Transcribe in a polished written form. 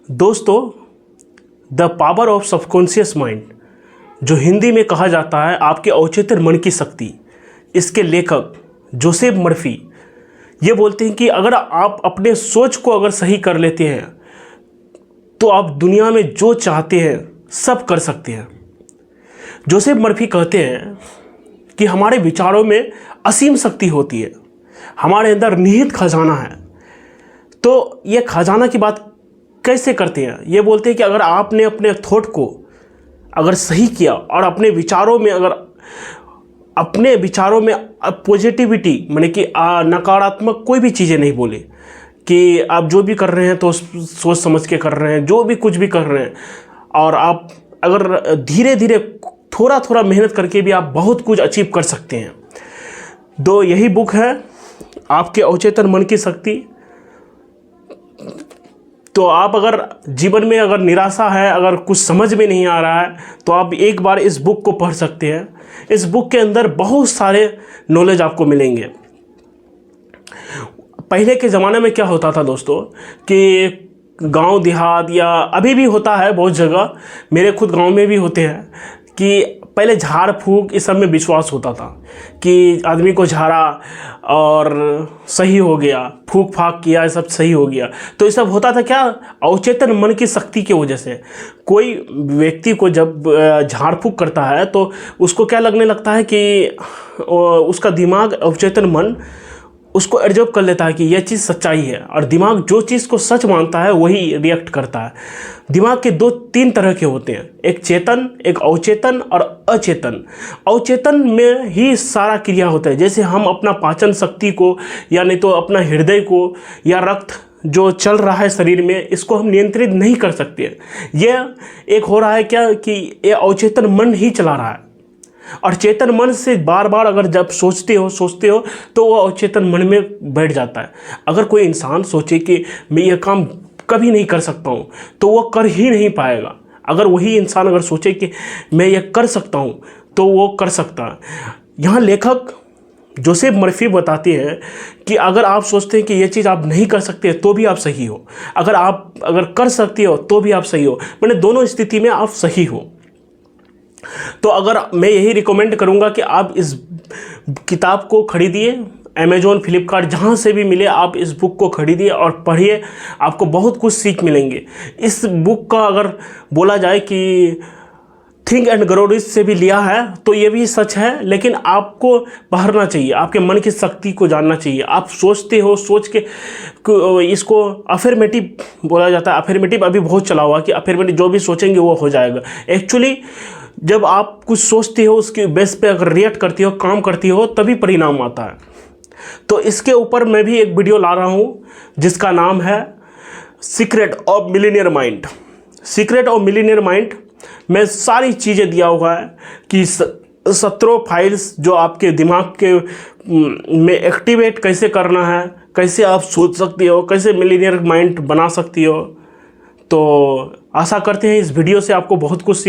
दोस्तों, the power of subconscious mind, जो हिंदी में कहा जाता है आपके अवचेतन मन की शक्ति, इसके लेखक जोसेफ मर्फी ये बोलते हैं कि अगर आप अपने सोच को अगर सही कर लेते हैं तो आप दुनिया में जो चाहते हैं सब कर सकते हैं। जोसेफ मर्फी कहते हैं कि हमारे विचारों में असीम शक्ति होती है, हमारे अंदर निहित खजाना है। तो ये खजाना की बात कैसे करते हैं? ये बोलते हैं कि अगर आपने अपने थॉट को अगर सही किया और अपने विचारों में पॉजिटिविटी माने कि नकारात्मक कोई भी चीज़ें नहीं बोले, कि आप जो भी कर रहे हैं तो सोच समझ के कर रहे हैं, जो भी कुछ भी कर रहे हैं, और आप अगर धीरे धीरे थोड़ा थोड़ा मेहनत करके भी आप बहुत कुछ अचीव कर सकते हैं। तो यही बुक है आपके अवचेतन मन की शक्ति। तो आप अगर जीवन में अगर निराशा है, अगर कुछ समझ में नहीं आ रहा है, तो आप एक बार इस बुक को पढ़ सकते हैं। इस बुक के अंदर बहुत सारे नॉलेज आपको मिलेंगे। पहले के ज़माने में क्या होता था दोस्तों कि गांव देहात या अभी भी होता है बहुत जगह, मेरे खुद गांव में भी होते हैं, कि पहले झाड़ फूक इस सब में विश्वास होता था कि आदमी को झाड़ा और सही हो गया, फूक फाक किया, ये सब सही हो गया। तो ये सब होता था क्या? अवचेतन मन की शक्ति की वजह से। कोई व्यक्ति को जब झाड़ फूक करता है तो उसको क्या लगने लगता है कि उसका दिमाग, अवचेतन मन उसको एब्जॉर्ब कर लेता है कि यह चीज़ सच्चाई है, और दिमाग जो चीज़ को सच मानता है वही रिएक्ट करता है। दिमाग के तीन तरह के होते हैं, एक चेतन, एक अवचेतन और अचेतन। अवचेतन में ही सारा क्रिया होता है। जैसे हम अपना पाचन शक्ति को या नहीं तो अपना हृदय को या रक्त जो चल रहा है शरीर में, इसको हम नियंत्रित नहीं कर सकते। यह एक हो रहा है क्या कि ये अवचेतन मन ही चला रहा है। और चेतन मन से बार बार अगर जब सोचते हो तो वो अवचेतन मन में बैठ जाता है। अगर कोई इंसान सोचे कि मैं ये काम कभी नहीं कर सकता हूँ तो वो कर ही नहीं पाएगा। अगर वही इंसान अगर सोचे कि मैं ये कर सकता हूँ तो वो कर सकता है। यहाँ लेखक जोसेफ मर्फी बताते हैं कि अगर आप सोचते हैं कि ये चीज़ आप नहीं कर सकते तो भी आप सही हो, अगर कर सकते हो तो भी आप सही हो, मैंने दोनों स्थिति में आप सही हो। तो अगर मैं यही रिकमेंड करूंगा कि आप इस किताब को खरीदिए, अमेज़ॉन, फ्लिपकार्ट, जहाँ से भी मिले आप इस बुक को खरीदिए और पढ़िए। आपको बहुत कुछ सीख मिलेंगे। इस बुक का अगर बोला जाए कि थिंक एंड ग्रो रिच से भी लिया है तो ये भी सच है, लेकिन आपको पढ़ना चाहिए, आपके मन की शक्ति को जानना चाहिए। आप सोचते हो, सोच के इसको अफर्मेटिव बोला जाता है। अफर्मेटिव अभी बहुत चला हुआ कि अफर्मेटिव जो भी सोचेंगे वो हो जाएगा। एक्चुअली जब आप कुछ सोचते हो उसके बेस पे अगर रिएक्ट करती हो, काम करती हो, तभी परिणाम आता है। तो इसके ऊपर मैं भी एक वीडियो ला रहा हूँ जिसका नाम है secret of millionaire mind. Secret of millionaire mind में सारी चीज़ें दिया हुआ है कि 17 फाइल्स जो आपके दिमाग के में एक्टिवेट कैसे करना है, कैसे आप सोच सकती हो, कैसे मिलियनेयर माइंड बना सकती हो। तो आशा करते हैं इस वीडियो से आपको बहुत कुछ सीख